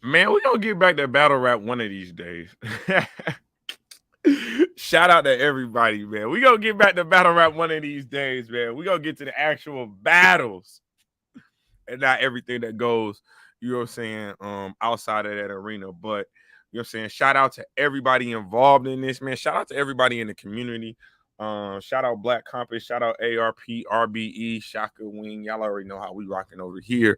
Man, we're gonna get back to battle rap one of these days. Shout out to everybody, man. We gonna get back to battle rap one of these days, man. We gonna get to the actual battles and not everything that goes, you know what I'm saying, outside of that arena. But you know what I'm saying? Shout out to everybody involved in this, man. Shout out to everybody in the community. Shout out Black Compass, shout out ARP, RBE, Shaka Wing. Y'all already know how we rocking over here.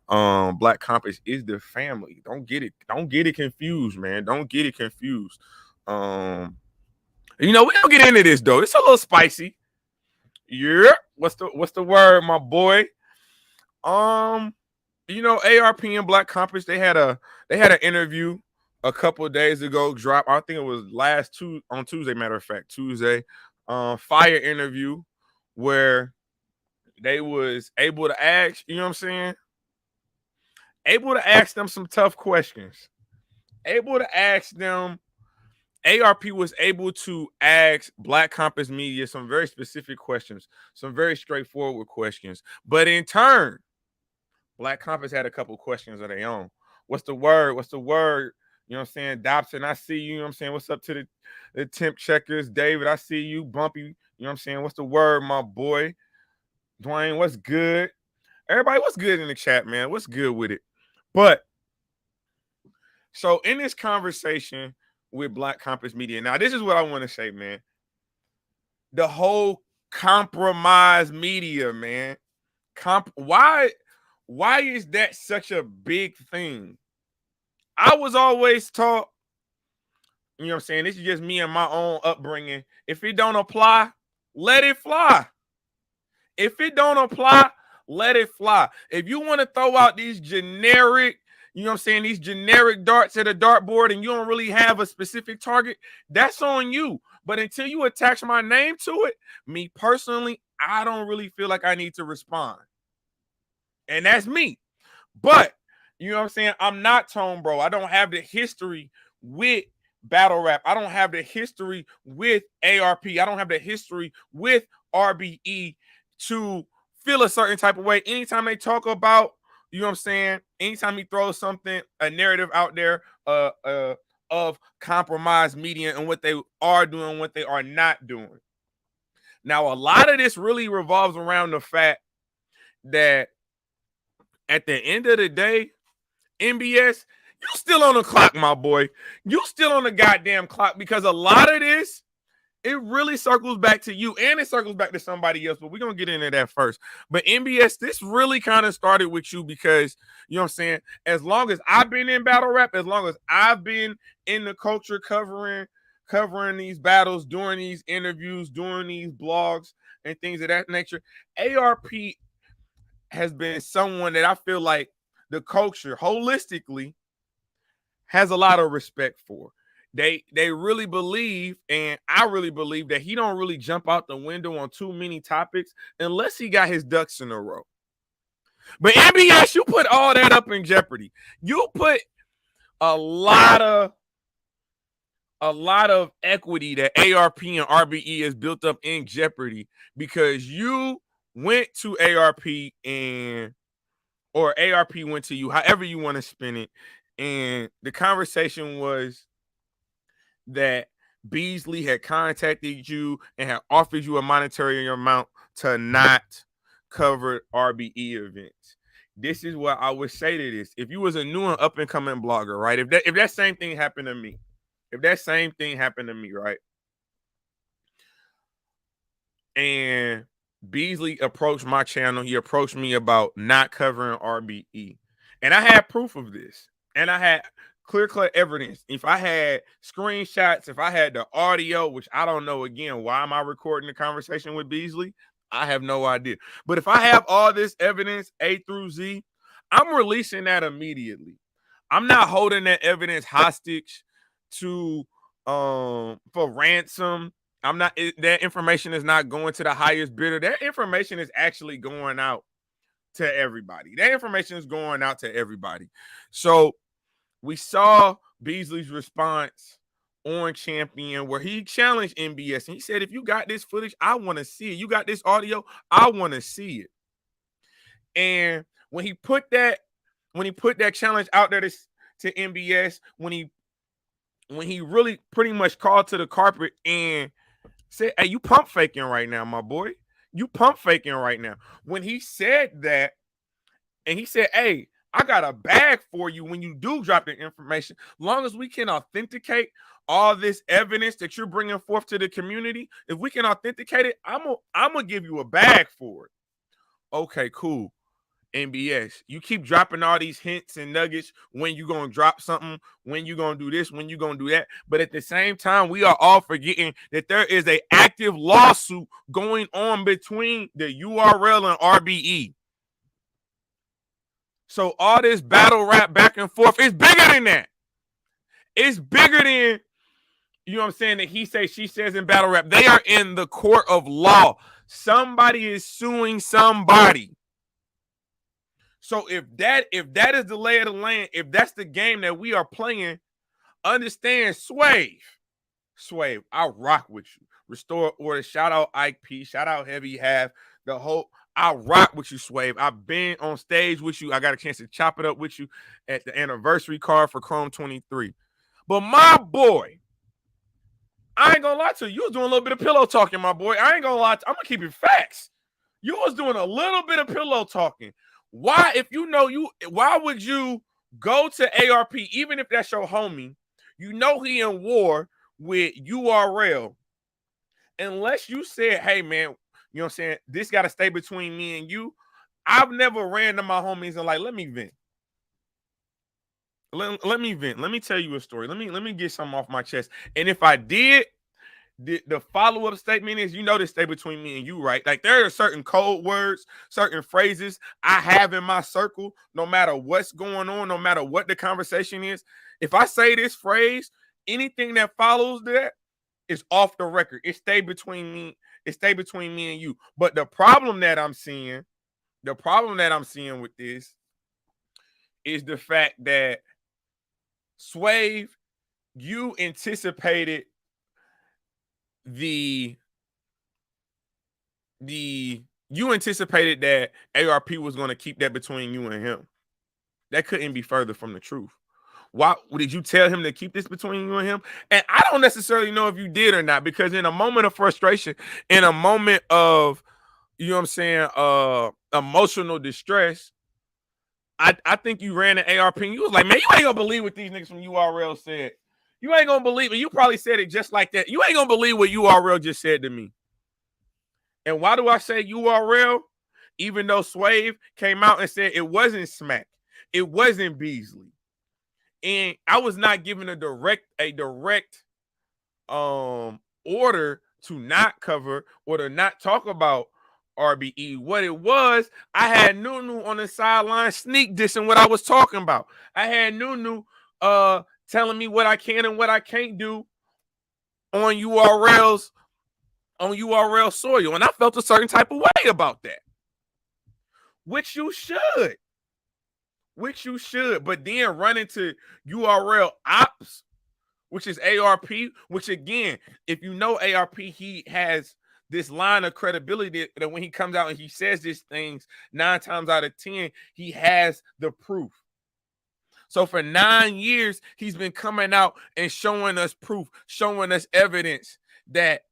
Black Compass is the family. Don't get it confused, man. Don't get it confused. We don't get into this though. It's a little spicy. Yeah. What's the word, my boy? ARP and Black Compass, they had an interview a couple of days ago. Drop. I think it was on Tuesday. Matter of fact, Tuesday. Fire interview where they was able to ask. You know what I'm saying? Able to ask them some tough questions. Able to ask them. ARP was able to ask Black Compass Media some very specific questions, some very straightforward questions. But in turn, Black Compass had a couple questions of their own. What's the word? What's the word? You know what I'm saying? Dobson, I see you. You know what I'm saying? What's up to the temp checkers? David, I see you. Bumpy, you know what I'm saying? What's the word, my boy? Dwayne, what's good? Everybody, what's good in the chat, man? What's good with it? But, so in this conversation with Black Compass Media, now this is what I want to say, man. The whole compromise media, man. Why is that such a big thing? I was always taught, you know what I'm saying? This is just me and my own upbringing. If it don't apply, let it fly. If it don't apply, let it fly. If you want to throw out these generic, you know what I'm saying, these generic darts at a dartboard and you don't really have a specific target, that's on you. But until you attach my name to it, me personally, I don't really feel like I need to respond. And that's me. But, you know what I'm saying? I'm not Tone Bro. I don't have the history with battle rap. I don't have the history with ARP. I don't have the history with RBE to feel a certain type of way. Anytime they talk about, you know what I'm saying? Anytime he throws something, a narrative out there of compromised media and what they are doing, what they are not doing. Now, a lot of this really revolves around the fact that at the end of the day, MBS, you still on the clock, my boy. You still on the goddamn clock because a lot of this, it really circles back to you and it circles back to somebody else, but we're going to get into that first. But MBS, this really kind of started with you because, you know what I'm saying, as long as I've been in battle rap, as long as I've been in the culture covering these battles, doing these interviews, doing these blogs and things of that nature, ARP has been someone that I feel like the culture holistically has a lot of respect for. They really believe, and I really believe that he don't really jump out the window on too many topics unless he got his ducks in a row. But MBS, you put all that up in jeopardy. You put a lot of equity that ARP and RBE has built up in jeopardy because you went to ARP or ARP went to you, however you want to spin it. And the conversation was that Beasley had contacted you and had offered you a monetary amount to not cover RBE events. This is what I would say to this. If you was a new and up and coming blogger, right? If that same thing happened to me, right? And Beasley approached my channel. He approached me about not covering RBE. And I had proof of this. And I had clear evidence. If I had screenshots, if I had the audio, which I don't know, again, why am I recording the conversation with Beasley? I have no idea. But if I have all this evidence, A through Z, I'm releasing that immediately. I'm not holding that evidence hostage to for ransom. That information is not going to the highest bidder. That information is actually going out to everybody. That information is going out to everybody. So we saw Beasley's response on Champion where he challenged MBS and he said, if you got this footage, I want to see it. You got this audio, I want to see it. And when he put that challenge out there, to MBS when he really pretty much called to the carpet and said, "Hey, you pump faking right now, my boy. You pump faking right now." When he said that, and he said, "Hey, I got a bag for you when you do drop the information. Long as we can authenticate all this evidence that you're bringing forth to the community, if we can authenticate it, I'm gonna give you a bag for it." Okay, cool. NBS, you keep dropping all these hints and nuggets when you gonna drop something, when you gonna do this, when you gonna do that. But at the same time, we are all forgetting that there is a active lawsuit going on between the URL and RBE. So all this battle rap back and forth is bigger than that. It's bigger than, you know what I'm saying, that he says, she says in battle rap. They are in the court of law. Somebody is suing somebody. So if that is the lay of the land, if that's the game that we are playing, understand, Swave, I rock with you. Restore Order, shout out Ike P, shout out Heavy Half, the whole, I rock with you, Swave. I've been on stage with you. I got a chance to chop it up with you at the anniversary card for Chrome 23. But my boy, I ain't gonna lie to you. You was doing a little bit of pillow talking, my boy. I ain't gonna lie to you. I'm gonna keep it facts. You was doing a little bit of pillow talking. Why, if you know you, why would you go to ARP, even if that's your homie, you know he in war with URL, unless you said, "Hey, man, you know what I'm saying, this got to stay between me and you." I've never ran to my homies and like, let me vent. Let me vent. Let me tell you a story. Let me get something off my chest. And if I did, the follow-up statement is, you know, this stay between me and you, right? Like, there are certain code words, certain phrases I have in my circle, no matter what's going on, no matter what the conversation is. If I say this phrase, anything that follows that is off the record. It stay between me. It stay between me and you. But the problem that I'm seeing with this is the fact that, Swave, you anticipated you anticipated that ARP was going to keep that between you and him. That couldn't be further from the truth. Why did you tell him to keep this between you and him? And I don't necessarily know if you did or not, because in a moment of frustration, in a moment of, you know what I'm saying, emotional distress, I think you ran to ARP and you was like, "Man, you ain't gonna believe what these niggas from URL said. You ain't gonna believe it." You probably said it just like that. "You ain't gonna believe what URL just said to me." And why do I say URL? Even though Swave came out and said it wasn't Smack, it wasn't Beasley, and I was not given a direct order to not cover or to not talk about RBE. What it was, I had Nunu on the sideline sneak dissing what I was talking about. I had Nunu telling me what I can and what I can't do on URL soil, and I felt a certain type of way about that. Which you should. But then run into URL ops, which is ARP, which again, if you know ARP, he has this line of credibility that when he comes out and he says these things, 9 times out of 10, he has the proof. So for 9 years, he's been coming out and showing us proof, showing us evidence that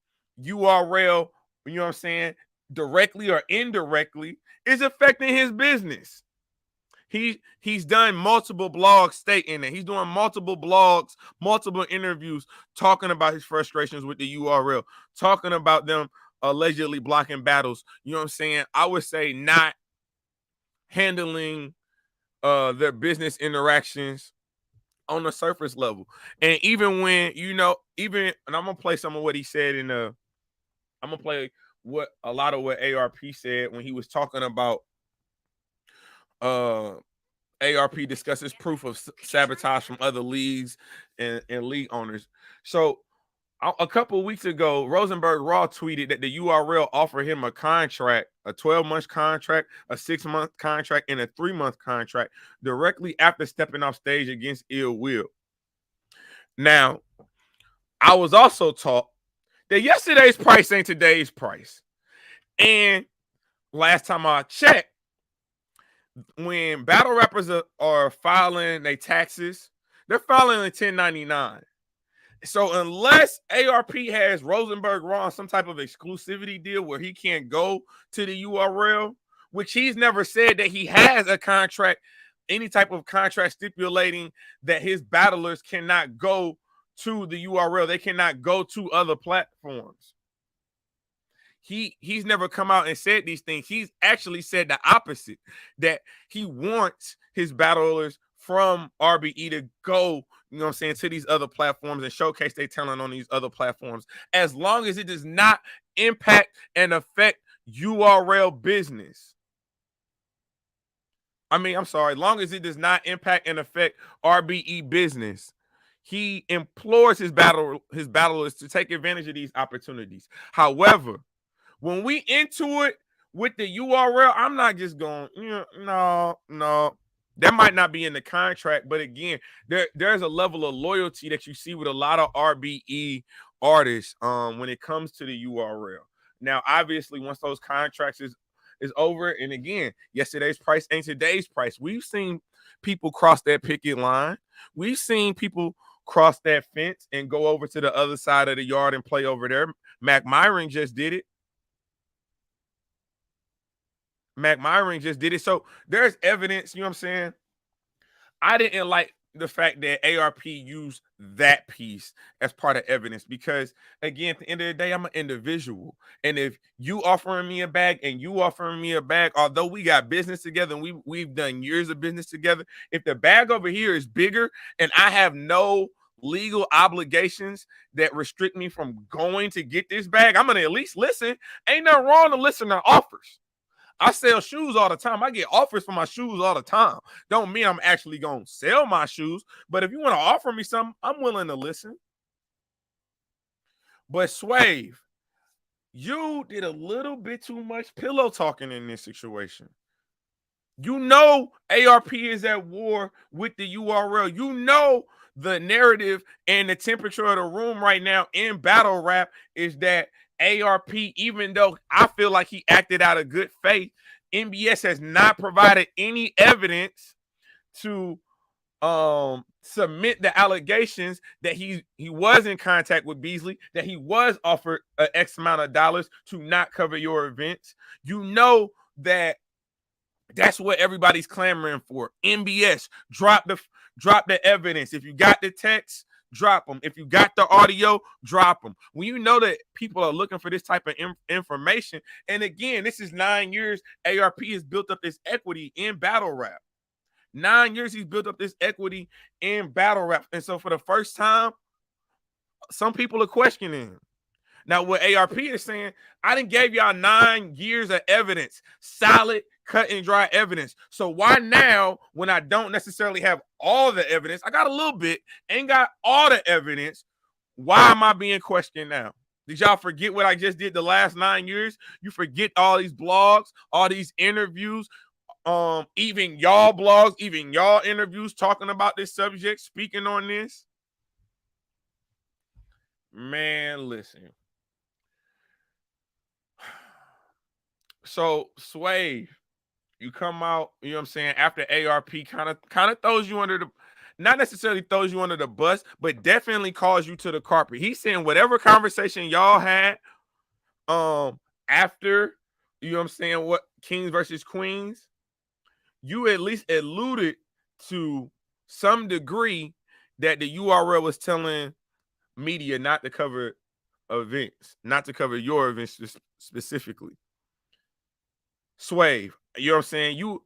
URL, you know what I'm saying, directly or indirectly, is affecting his business. He's done multiple blogs stating that. He's doing multiple blogs, multiple interviews, talking about his frustrations with the URL, talking about them allegedly blocking battles. You know what I'm saying? I would say not handling their business interactions on the surface level. And even when, and I'm gonna play some of what he said I'm gonna play a lot of what ARP said when he was talking about ARP discusses proof of sabotage from other leagues and league owners. So a couple of weeks ago, Rosenberg Raw tweeted that the URL offered him a contract, a 12-month contract, a 6-month contract, and a 3-month contract directly after stepping off stage against Ill Will. Now, I was also taught that yesterday's price ain't today's price. And last time I checked, when battle rappers are filing their taxes They're filing a 1099. So unless ARP has Rosenberg Raw on some type of exclusivity deal where he can't go to the URL, which he's never said that he has a contract, any type of contract stipulating that his battlers cannot go to the URL. They cannot go to other platforms. He's never come out and said these things. He's actually said the opposite, that he wants his battlers from RBE to go, you know what I'm saying, to these other platforms and showcase their talent on these other platforms, as long as it does not impact and affect URL business. I'm sorry, long as it does not impact and affect RBE business. He implores his battlers to take advantage of these opportunities. However, when we into it with the URL, I'm not just going, no. That might not be in the contract, but again, there's a level of loyalty that you see with a lot of RBE artists when it comes to the URL. Now, obviously, once those contracts is over, and again, yesterday's price ain't today's price. We've seen people cross that picket line. We've seen people cross that fence and go over to the other side of the yard and play over there. Mac Myron just did it. So there's evidence, you know what I'm saying? I didn't like the fact that ARP used that piece as part of evidence because, again, at the end of the day, I'm an individual. And if you offering me a bag and you offering me a bag, although we got business together and we've done years of business together, if the bag over here is bigger and I have no legal obligations that restrict me from going to get this bag, I'm going to at least listen. Ain't nothing wrong to listen to offers. I sell shoes all the time. I get offers for my shoes all the time. Don't mean I'm actually going to sell my shoes. But if you want to offer me something, I'm willing to listen. But Swave, you did a little bit too much pillow talking in this situation. You know ARP is at war with the URL. You know the narrative and the temperature of the room right now in battle rap is that ARP, even though I feel like he acted out of good faith, MBS has not provided any evidence to submit the allegations that he was in contact with Beasley, that he was offered an X amount of dollars to not cover your events. You know that that's what everybody's clamoring for. MBS, drop the evidence. If you got the text, drop them. If you got the audio, drop them. When you know that people are looking for this type of information, and again, this is 9 years ARP has built up this equity in battle rap. 9 years he's built up this equity in battle rap. And so for the first time, some people are questioning him. Now, what ARP is saying, I done gave y'all 9 years of evidence, solid, cut and dry evidence. So why now, when I don't necessarily have all the evidence, I got a little bit, ain't got all the evidence, why am I being questioned now? Did y'all forget what I just did the last 9 years? You forget all these blogs, all these interviews, even y'all blogs, even y'all interviews talking about this subject, speaking on this? Man, listen. So, Swave, you come out, you know what I'm saying, after ARP kind of throws you under the, not necessarily throws you under the bus, but definitely calls you to the carpet. He's saying whatever conversation y'all had after, you know what I'm saying, what Kings versus Queens, you at least alluded to some degree that the URL was telling media not to cover events, not to cover your events specifically. Swave, you know what I'm saying?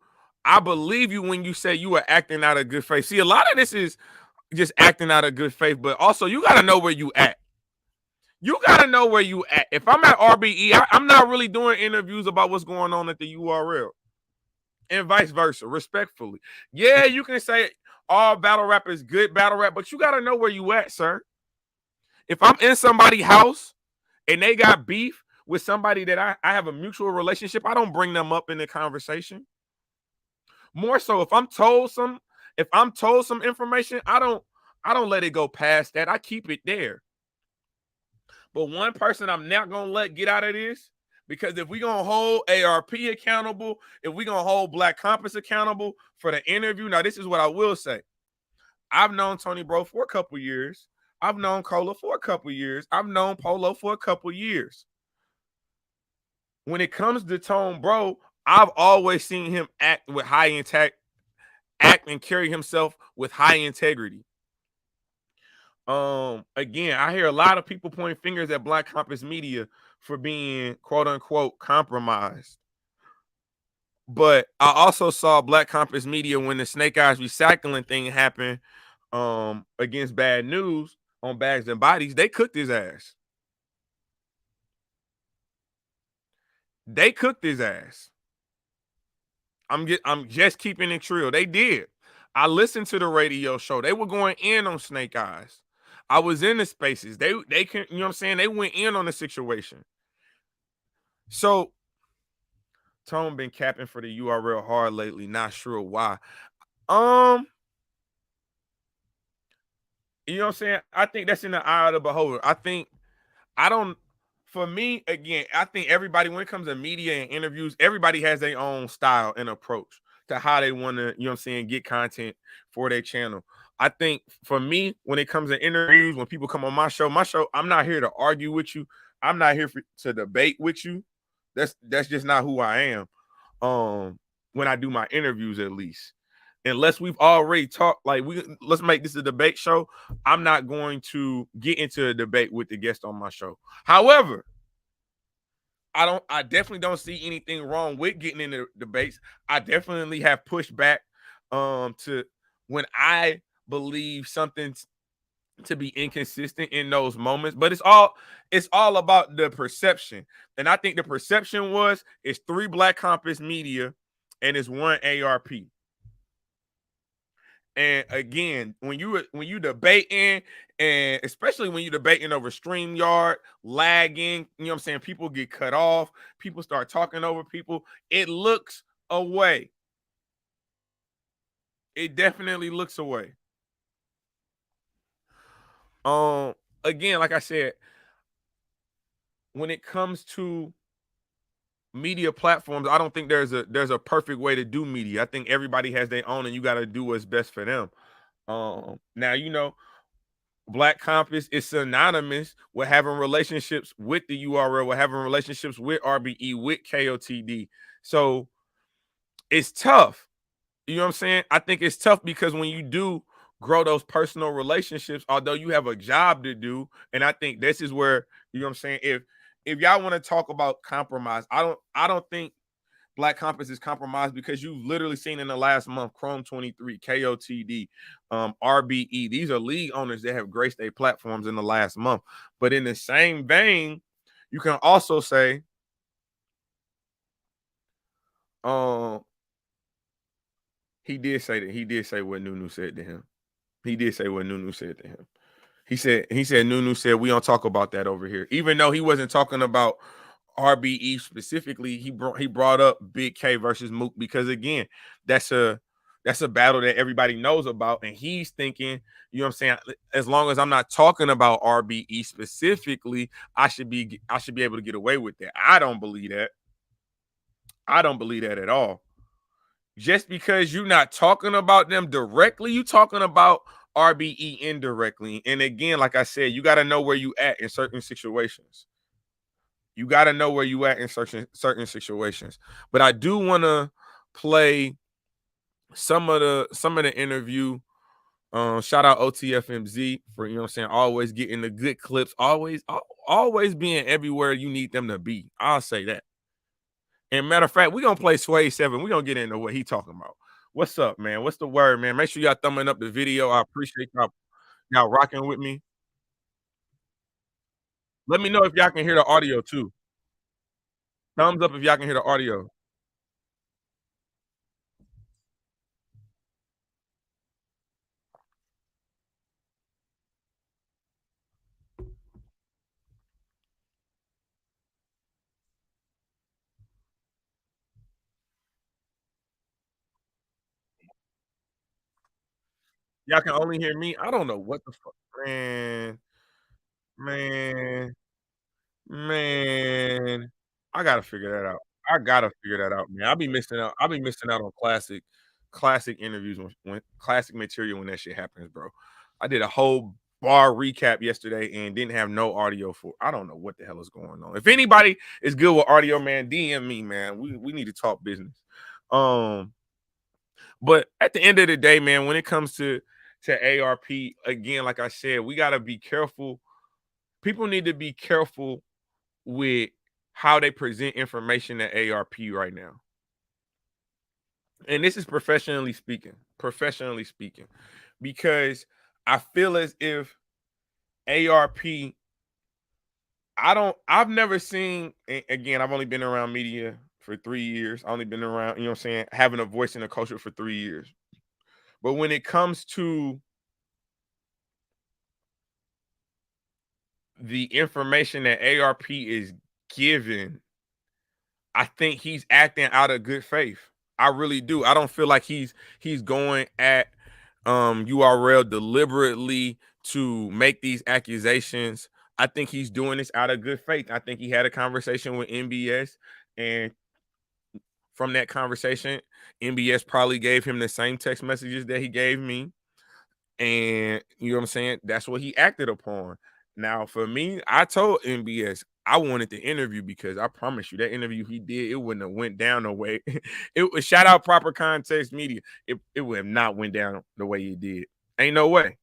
I believe you when you say you were acting out of good faith. See, a lot of this is just acting out of good faith, but also you got to know where you at. You got to know where you at. If I'm at RBE, I'm not really doing interviews about what's going on at the URL. And vice versa, respectfully. Yeah, you can say all battle rap is good battle rap, but you got to know where you at, sir. If I'm in somebody's house and they got beef with somebody that I have a mutual relationship, I don't bring them up in the conversation. More so, if I'm told some information, I don't let it go past that. I keep it there. But one person I'm not gonna let get out of this, because if we're gonna hold ARP accountable, if we're gonna hold Black Compass accountable for the interview, now this is what I will say. I've known Tony Bro for a couple years. I've known Cola for a couple years. I've known Polo for a couple years. When it comes to Tone Bro, I've always seen him act with high intact, act and carry himself with high integrity. Again, I hear a lot of people pointing fingers at Black Compass Media for being quote unquote compromised. But I also saw Black Compass Media when the Snake Eyes recycling thing happened against Bad News on Bags and Bodies. They cooked his ass. They cooked his ass. I'm just keeping it real. They did. I listened to the radio show. They were going in on Snake Eyes. I was in the spaces. They can, you know what I'm saying? They went in on the situation. So Tone been capping for the URL hard lately. Not sure why. Um, you know what I'm saying? I think that's in the eye of the beholder. I don't for me, again, I think everybody, when it comes to media and interviews, everybody has their own style and approach to how they want to, you know what I'm saying, get content for their channel. I think for me, when it comes to interviews, when people come on my show, I'm not here to argue with you. I'm not here to debate with you. That's just not who I am. When I do my interviews, at least. Unless we've already talked, like let's make this a debate show. I'm not going to get into a debate with the guest on my show. However, I definitely don't see anything wrong with getting into debates. I definitely have pushed back to when I believe something to be inconsistent in those moments, but it's all about the perception. And I think the perception was it's 3 Black Compass Media and it's 1 ARP. And again, when you debating, and especially when you debating over StreamYard, lagging, you know what I'm saying? People get cut off, people start talking over people. It looks away. It definitely looks away. Um, Again, like I said, when it comes to media platforms, I don't think there's a perfect way to do media. I think everybody has their own, and you got to do what's best for them. Now Black Compass is synonymous with having relationships with the URL, with having relationships with RBE, with KOTD. So it's tough. You know what I'm saying? I think it's tough because when you do grow those personal relationships, although you have a job to do, and I think this is where, you know what I'm saying, if y'all want to talk about compromise, I don't think Black Compass is compromised because you've literally seen in the last month Chrome 23, KOTD, RBE. These are league owners that have graced their platforms in the last month. But in the same vein, you can also say, um, he did say what Nunu said to him. He did say what Nunu said to him. He said Nunu said we don't talk about that over here. Even though he wasn't talking about RBE specifically, he brought up Big K versus Mook because again, that's a that's a battle that everybody knows about, and he's thinking, you know what I'm saying, as long as I'm not talking about RBE specifically, I should be able to get away with that. I don't believe that. I don't believe that at all. Just because you're not talking about them directly, you talking about RBE indirectly. And again, like I said, you got to know where you at in certain situations. You got to know where you at in certain situations. But I do want to play some of the interview. Shout out OTFMZ for, you know what I'm saying, always getting the good clips, always being everywhere you need them to be. I'll say that. And matter of fact, we're gonna play Swave Sevah. We're gonna get into what he talking about. What's up, man? What's the word, man? Make sure y'all thumbing up the video. I appreciate y'all rocking with me. Let me know if y'all can hear the audio too. Thumbs up if y'all can hear the audio. Y'all can only hear me. I don't know what the fuck, man, man, man. I gotta figure that out. I gotta figure that out, man. I'll be missing out. I'll be missing out on classic. classic interviews when classic material when that shit happens, bro. I did a whole bar recap yesterday and didn't have no audio for. I don't know what the hell is going on. If anybody is good with audio, man, DM me, man. We need to talk business. But at the end of the day, man, when it comes to ARP, again, like I said, we gotta be careful. People need to be careful with how they present information to ARP right now. And this is professionally speaking, because I feel as if ARP, I've never seen, again, I've only been around media for 3 years. I only been around, you know what I'm saying, having a voice in the culture for 3 years. But when it comes to the information that ARP is giving, I think he's acting out of good faith. I really do. I don't feel like he's going at URL deliberately to make these accusations. I think he's doing this out of good faith. I think he had a conversation with MBS, and from that conversation, MBS probably gave him the same text messages that he gave me. And you know what I'm saying? That's what he acted upon. Now, for me, I told MBS I wanted the interview because I promise you that interview he did, it wouldn't have went down the way. It was shout out Proper Context Media. It would have not went down the way he did. Ain't no way.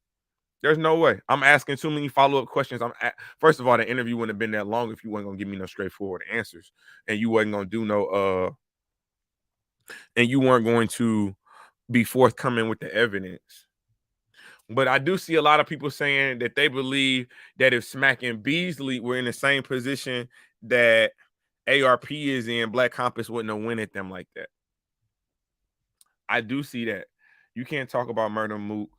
There's no way. I'm asking too many follow-up questions. First of all, the interview wouldn't have been that long if you weren't gonna give me no straightforward answers, and you wasn't gonna do no and you weren't going to be forthcoming with the evidence. But I do see a lot of people saying that they believe that if Smack and Beasley were in the same position that ARP is in, Black Compass wouldn't have win at them like that. I do see that. You can't talk about Murder Mook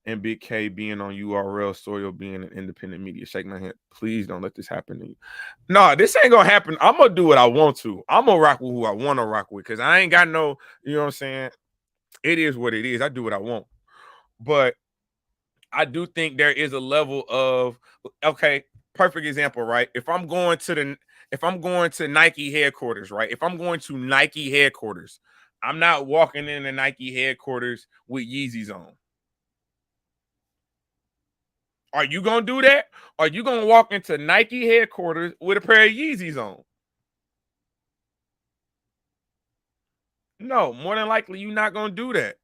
and Big K being on URL, Sawyer being an independent media. Shake my hand. Please don't let this happen to you. No, this ain't gonna happen. I'm gonna do what I want to. I'm gonna rock with who I want to rock with because I ain't got no, you know what I'm saying? It is what it is. I do what I want. But I do think there is a level of, okay, perfect example, right? If I'm going to Nike headquarters, right? If I'm going to Nike headquarters, I'm not walking into Nike headquarters with Yeezys on. Are you gonna do that? Are you gonna walk into Nike headquarters with a pair of Yeezys on? No, more than likely you're not gonna do that.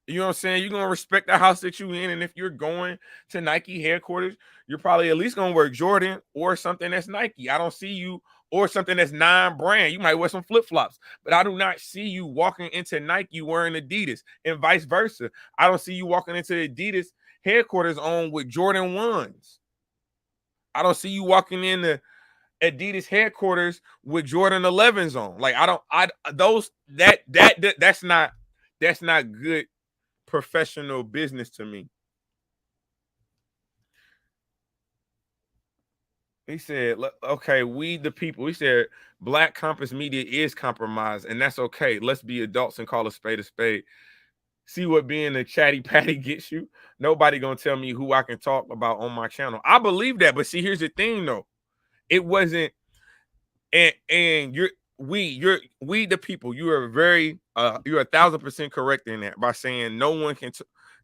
You know what I'm saying? You're gonna respect the house that you in, and if you're going to Nike headquarters, you're probably at least gonna wear Jordan or something that's Nike. I don't see you, or something that's non-brand. You might wear some flip-flops, but I do not see you walking into Nike wearing Adidas, and vice versa. I don't see you walking into Adidas headquarters on with Jordan 1s. I don't see you walking into Adidas headquarters with Jordan 11s on. Like that's not good professional business to me. He said, okay, we the people. He said, Black Compass Media is compromised, and that's okay. Let's be adults and call a spade a spade. See what being a chatty patty gets you? Nobody gonna tell me who I can talk about on my channel. I believe that, but see, here's the thing though. It wasn't, and we the people, you are very you're 1,000% correct in that by saying no one can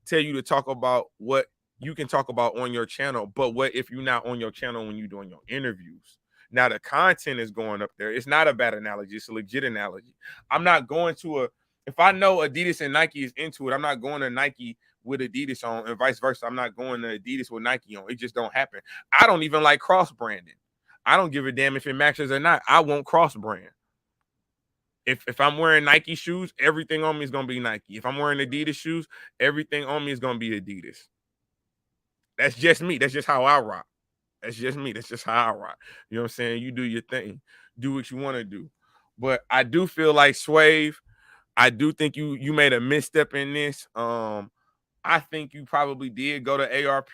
tell you to talk about what you can talk about on your channel, but what if you're not on your channel when you're doing your interviews? Now the content is going up there. It's not a bad analogy, it's a legit analogy. I'm not going to if I know Adidas and Nike is into it, I'm not going to Nike with Adidas on, and vice versa. I'm not going to Adidas with Nike on. It just don't happen. I don't even like cross branding. I don't give a damn if it matches or not. I won't cross brand. If I'm wearing Nike shoes, everything on me is gonna be Nike. If I'm wearing Adidas shoes, everything on me is gonna be Adidas. That's just me. That's just how I rock. That's just me. That's just how I rock. You know what I'm saying? You do your thing. Do what you want to do. But I do feel like Swave, I do think you made a misstep in this. I think you probably did go to ARP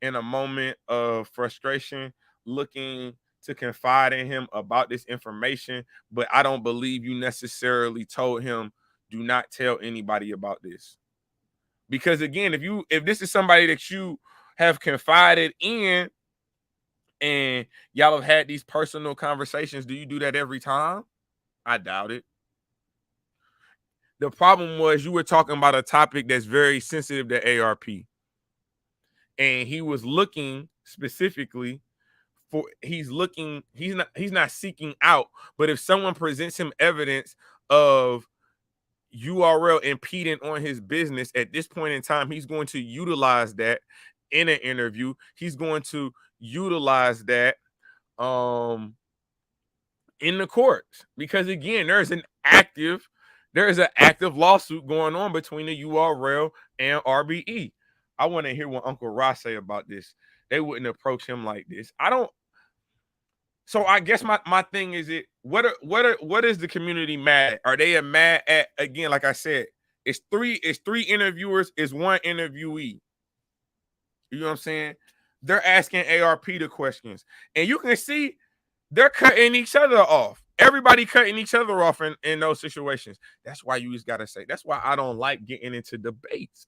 in a moment of frustration, looking to confide in him about this information, but I don't believe you necessarily told him, do not tell anybody about this. Because again, if this is somebody that you have confided in and y'all have had these personal conversations, do you do that every time? I doubt it. The problem was you were talking about a topic that's very sensitive to ARP. And he was looking specifically for he's not seeking out, but if someone presents him evidence of URL impeding on his business at this point in time, he's going to utilize that in an interview. He's going to utilize that in the courts, because again, there's an active lawsuit going on between the URL and RBE. I want to hear what Uncle Ross say about this. They wouldn't approach him like this. So I guess my thing is, what is the community mad at? Are they mad at, again, like I said, it's three interviewers, it's one interviewee. You know what I'm saying? They're asking ARP the questions, and you can see they're cutting each other off. Everybody cutting each other off in those situations. That's why you just gotta say. That's why I don't like getting into debates.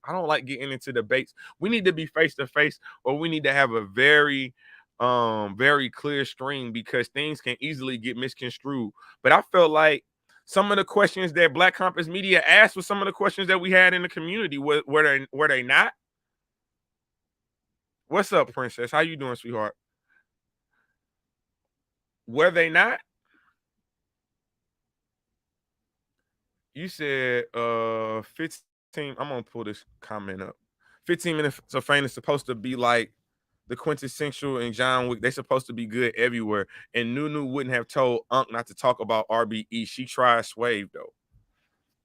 We need to be face to face, or we need to have a very clear stream, because things can easily get misconstrued. But I felt like some of the questions that Black Compass Media asked were some of the questions that we had in the community. Were they not? What's up, Princess? How you doing, sweetheart? Were they not? You said 15. I'm gonna pull this comment up. 15 minutes of fame is supposed to be like the quintessential and John Wick. They're supposed to be good everywhere. And Nunu wouldn't have told Unc not to talk about RBE. She tried Swave though.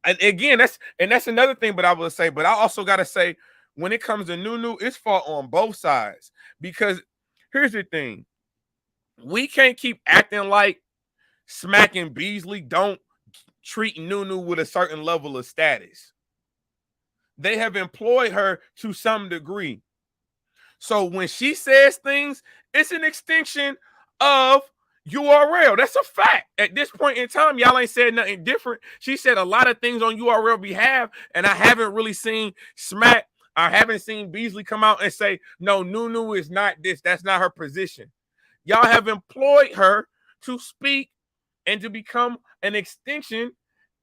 And again, that's another thing. But I will say, but I also gotta say, when it comes to Nunu, it's fault on both sides. Because here's the thing. We can't keep acting like Smack and Beasley don't treat Nunu with a certain level of status. They have employed her to some degree. So when she says things, it's an extension of URL. That's a fact. At this point in time, y'all ain't said nothing different. She said a lot of things on URL behalf, and I haven't really seen Smack. I haven't seen Beasley come out and say, no, Nunu is not this. That's not her position. Y'all have employed her to speak and to become an extension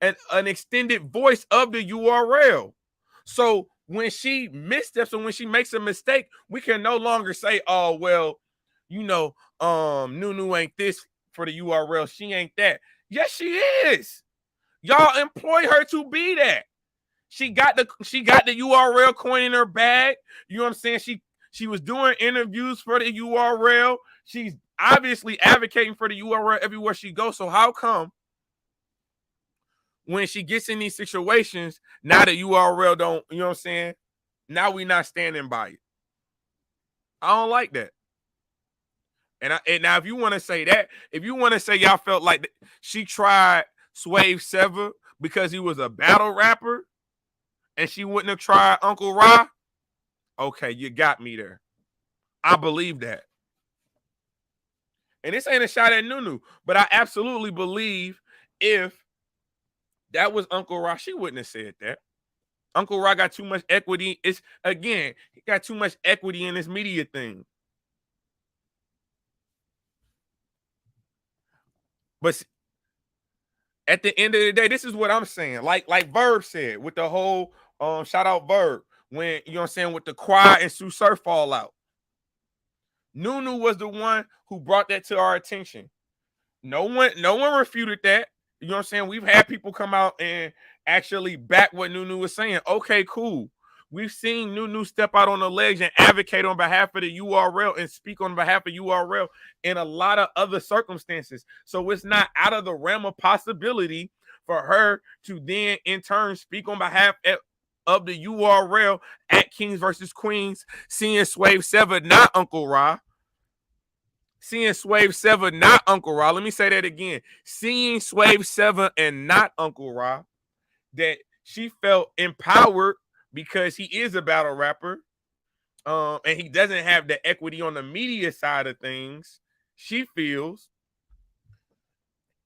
and an extended voice of the URL. So when she missteps and when she makes a mistake, we can no longer say, oh, well, Nunu ain't this for the URL. She ain't that. Yes, she is. Y'all employ her to be that. She got the URL coin in her bag. You know what I'm saying? She was doing interviews for the URL. She's obviously advocating for the URL everywhere she goes. So how come when she gets in these situations, now the URL don't, you know what I'm saying? Now we not standing by it. I don't like that. And now if you want to say that, if you want to say y'all felt like she tried Swave Sevah because he was a battle rapper and she wouldn't have tried Uncle Ra, okay, you got me there. I believe that. And this ain't a shot at Nunu, but I absolutely believe if that was Uncle Ra, she wouldn't have said that. Uncle Ra got too much equity. He got too much equity in this media thing. But at the end of the day, this is what I'm saying. Like Verb said with the whole shout out Verb, when, you know what I'm saying, with the Quad and Sue Surf fallout. Nunu was the one who brought that to our attention. No one refuted that. You know what I'm saying? We've had people come out and actually back what Nunu was saying. Okay, cool. We've seen Nunu step out on the ledge and advocate on behalf of the URL and speak on behalf of URL in a lot of other circumstances. So it's not out of the realm of possibility for her to then in turn speak on behalf of the URL at Kings versus Queens, seeing Swave Sevah, not Uncle Ra. Seeing Swave Sevah, not Uncle Ra. Let me say that again. Seeing Swave Sevah and not Uncle Ra, that she felt empowered because he is a battle rapper, and he doesn't have the equity on the media side of things. She feels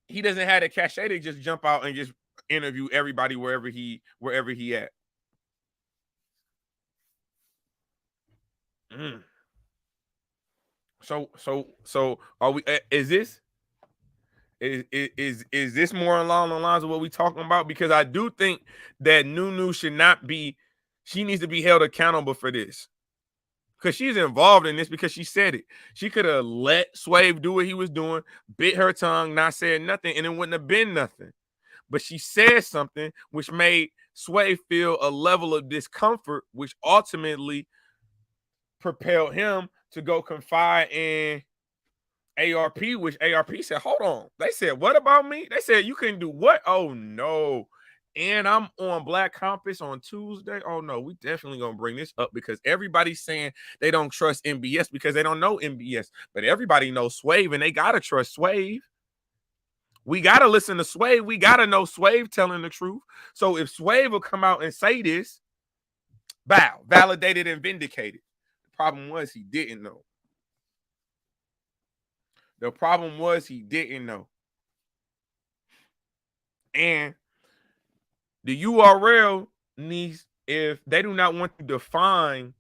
he doesn't have the cachet to just jump out and just interview everybody wherever he at. So are we? Is this Is this more along the lines of what we talking about? Because I do think that Nunu should not be. She needs to be held accountable for this because she's involved in this because she said it. She could have let Swave do what he was doing, bit her tongue, not said nothing, and it wouldn't have been nothing. But she said something which made Swave feel a level of discomfort, which ultimately propelled him to go confide in ARP, which ARP said, hold on. They said, what about me? They said, you can do what? Oh, no. And I'm on Black Compass on Tuesday. Oh, no, we definitely going to bring this up because everybody's saying they don't trust MBS because they don't know MBS. But everybody knows Swave, and they got to trust Swave. We got to listen to Swave. We got to know Swave telling the truth. So if Swave will come out and say this, bow, validated and vindicated. The problem was he didn't know. The problem was he didn't know. And the URL needs, if they do not want to define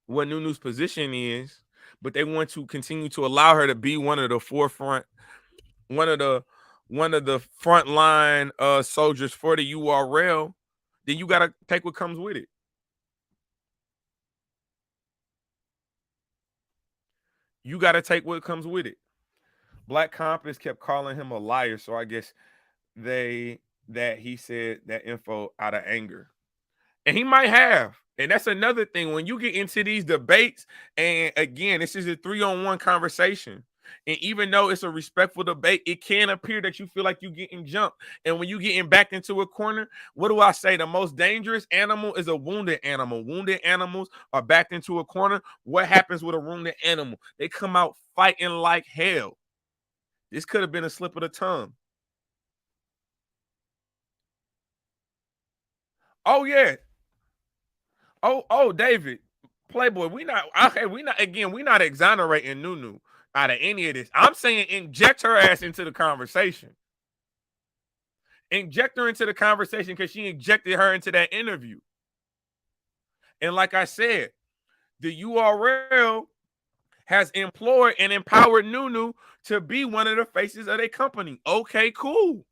what Nunu's position is, but they want to continue to allow her to be one of the forefront, one of the frontline soldiers for the URL, then you got to take what comes with it. You got to take what comes with it. Black Compass kept calling him a liar, so I guess that he said that info out of anger. And he might have. And that's another thing. When you get into these debates, and again, this is a 3-on-1 conversation. And even though it's a respectful debate, it can appear that you feel like you're getting jumped. And when you're getting backed into a corner, what do I say? The most dangerous animal is a wounded animal. Wounded animals are backed into a corner. What happens with a wounded animal? They come out fighting like hell. This could have been a slip of the tongue. Oh, yeah. Oh, David, Playboy, we not exonerating Nunu out of any of this. I'm saying inject her ass into the conversation. Inject her into the conversation because she injected her into that interview. And like I said, the URL has employed and empowered Nunu to be one of the faces of their company. Okay, cool.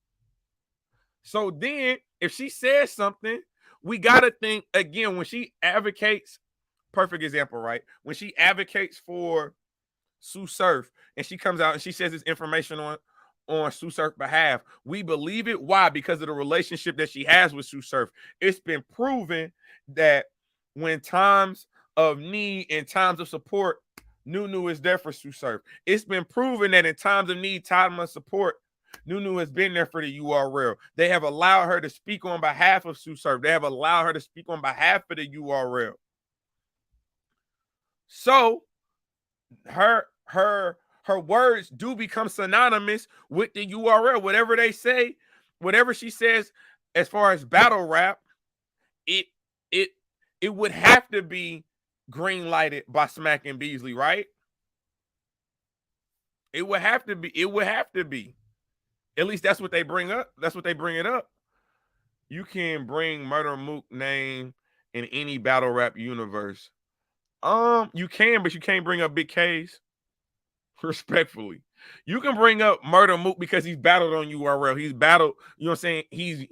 So then if she says something, we got to think again when she advocates, perfect example, right? When she advocates for Sue Surf and she comes out and she says this information on Sue Surf's behalf, we believe it. Why? Because of the relationship that she has with Sue Surf. It's been proven that when times of need and times of support, Nunu is there for Sue Surf. It's been proven that in times of need, time of support, Nunu has been there for the URL. They have allowed her to speak on behalf of Sue Surf. They have allowed her to speak on behalf of the URL. So her words do become synonymous with the URL. Whatever they say, whatever she says as far as battle rap, it would have to be green lighted by Smack and Beasley, right? It would have to be. It would have to be. At least that's what they bring up. That's what they bring it up. You can bring Murder Mook name in any battle rap universe. You can, but you can't bring up Big K's. Respectfully, you can bring up Murder Mook because he's battled on URL. He's battled. You know what I'm saying?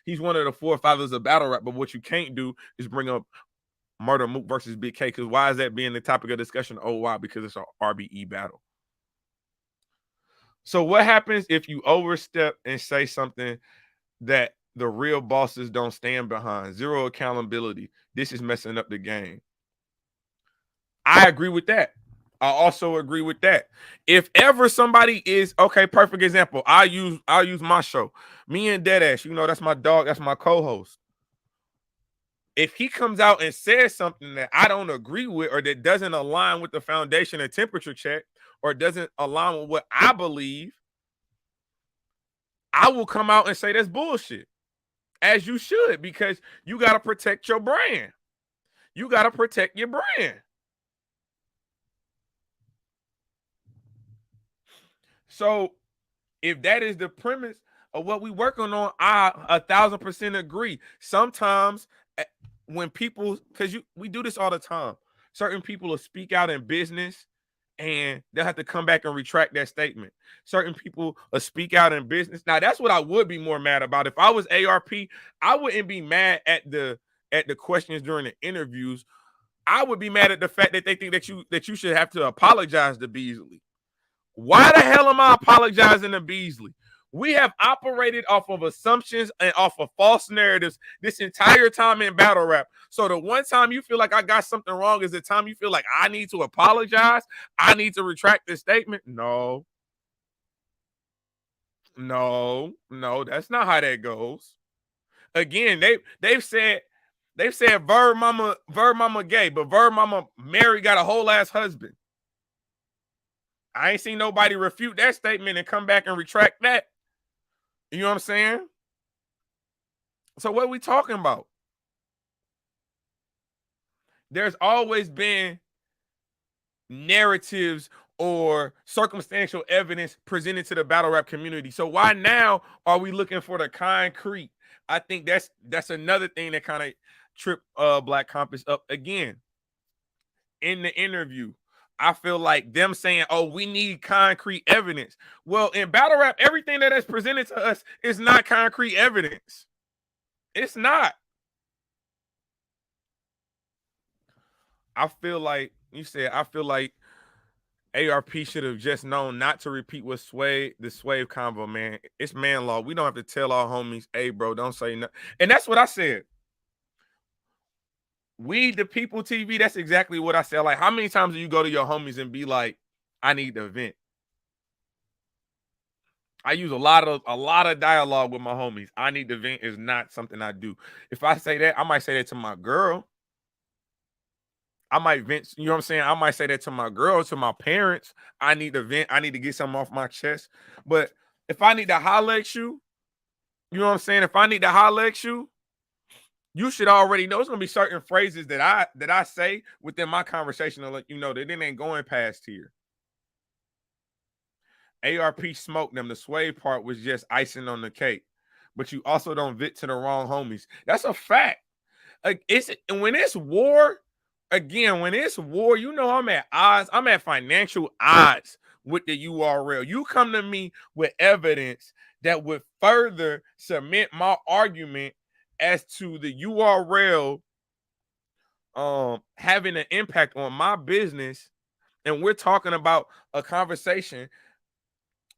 He's one of the forefathers of battle rap. But what you can't do is bring up Murder Mook versus Big K. Because why is that being the topic of discussion? Oh, why? Because it's an RBE battle. So what happens if you overstep and say something that the real bosses don't stand behind? Zero accountability. This is messing up the game. I agree with that. I also agree with that. If ever somebody is okay, perfect example. I'll use my show. Me and Deadass, you know, that's my dog, that's my co-host. If he comes out and says something that I don't agree with or that doesn't align with the foundation of temperature check or doesn't align with what I believe, I will come out and say that's bullshit. As you should, because you got to protect your brand. You got to protect your brand. So if that is the premise of what we working on, I 1,000% agree. Sometimes when people, because we do this all the time, certain people will speak out in business and they'll have to come back and retract that statement. Certain people speak out in business. Now, that's what I would be more mad about. If I was ARP, I wouldn't be mad at the questions during the interviews. I would be mad at the fact that they think that you should have to apologize to Beasley. Why the hell am I apologizing to Beasley? We have operated off of assumptions and off of false narratives this entire time in battle rap. So the one time you feel like I got something wrong is the time you feel like I need to apologize. I need to retract this statement. No, that's not how that goes. Again, they've said Verb Mama gay, but Verb Mama Mary got a whole ass husband. I ain't seen nobody refute that statement and come back and retract that. You know what I'm saying? So what are we talking about? There's always been narratives or circumstantial evidence presented to the battle rap community. So why now are we looking for the concrete? I think that's another thing that kind of tripped Black Compass up again. In the interview, I feel like them saying, oh, we need concrete evidence. Well, in battle rap, everything that is presented to us is not concrete evidence. It's not. I feel like ARP should have just known not to repeat what the Swave convo, man. It's man law. We don't have to tell our homies, hey, bro, don't say nothing. And that's what I said. We the people TV, that's exactly what I said. Like, how many times do you go to your homies and be like, I need to vent? I use a lot of dialogue with my homies. I need to vent is not something I do. If I say that, I might say that to my girl. I might vent, you know what I'm saying? I might say that to my girl, to my parents. I need to vent. I need to get something off my chest. But if I need to holler at you, you know what I'm saying? If I need to holler at you, you should already know. There's gonna be certain phrases that I say within my conversation to let you know that it ain't going past here. ARP smoked them. The Sway part was just icing on the cake. But you also don't vent to the wrong homies. That's a fact. Like, when it's war, again, when it's war, you know I'm at odds. I'm at financial odds with the URL. You come to me with evidence that would further cement my argument as to the URL having an impact on my business, and we're talking about a conversation.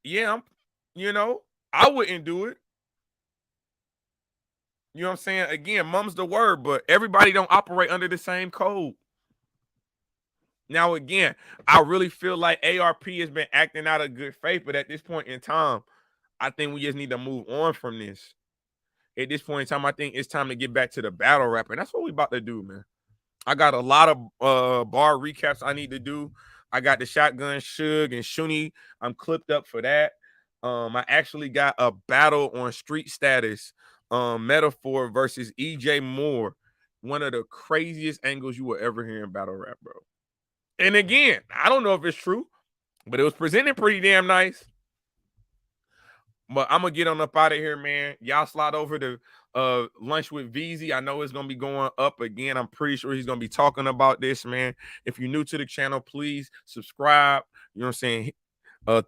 Yeah, I wouldn't do it. You know what I'm saying? Again, mum's the word, but everybody don't operate under the same code. Now, again, I really feel like ARP has been acting out of good faith, but at this point in time, I think we just need to move on from this. At this point in time, I think it's time to get back to the battle rap, and that's what we about to do, man. I got a lot of bar recaps I need to do. I got the Shotgun Suge and Shuni. I'm clipped up for that. I actually got a battle on Street Status, Metaphor versus EJ Moore. One of the craziest angles you will ever hear in battle rap, bro. And again, I don't know if it's true, but it was presented pretty damn nice. But I'm gonna get on up out of here, man. Y'all slide over to lunch with VZ. I know it's gonna be going up again. I'm pretty sure he's gonna be talking about this, man. If you're new to the channel, please subscribe. You know what I'm saying?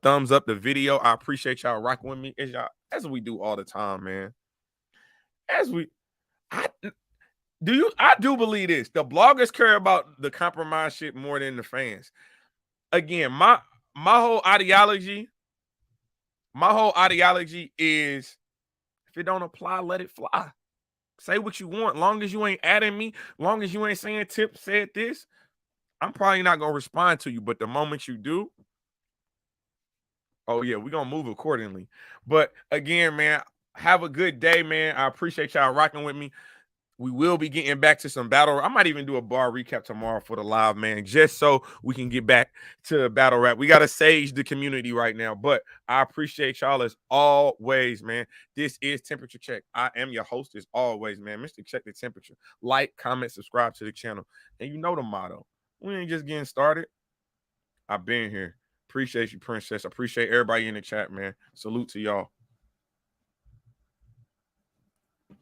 Thumbs up the video. I appreciate y'all rocking with me as we do all the time, man. I do believe this. The bloggers care about the compromise shit more than the fans. Again, my whole ideology is, if it don't apply, let it fly. Say what you want. Long as you ain't adding me, long as you ain't saying Tip said this, I'm probably not gonna respond to you. But the moment you do, oh yeah, we're gonna move accordingly. But again, man, have a good day, man. I appreciate y'all rocking with me. We will be getting back to some battle. I might even do a bar recap tomorrow for the live, man, just so we can get back to battle rap. We got to sage the community right now, but I appreciate y'all as always, man. This is Temperature Check. I am your host as always, man. Mr. Check the Temperature. Like, comment, subscribe to the channel. And you know the motto. We ain't just getting started. I've been here. Appreciate you, Princess. Appreciate everybody in the chat, man. Salute to y'all.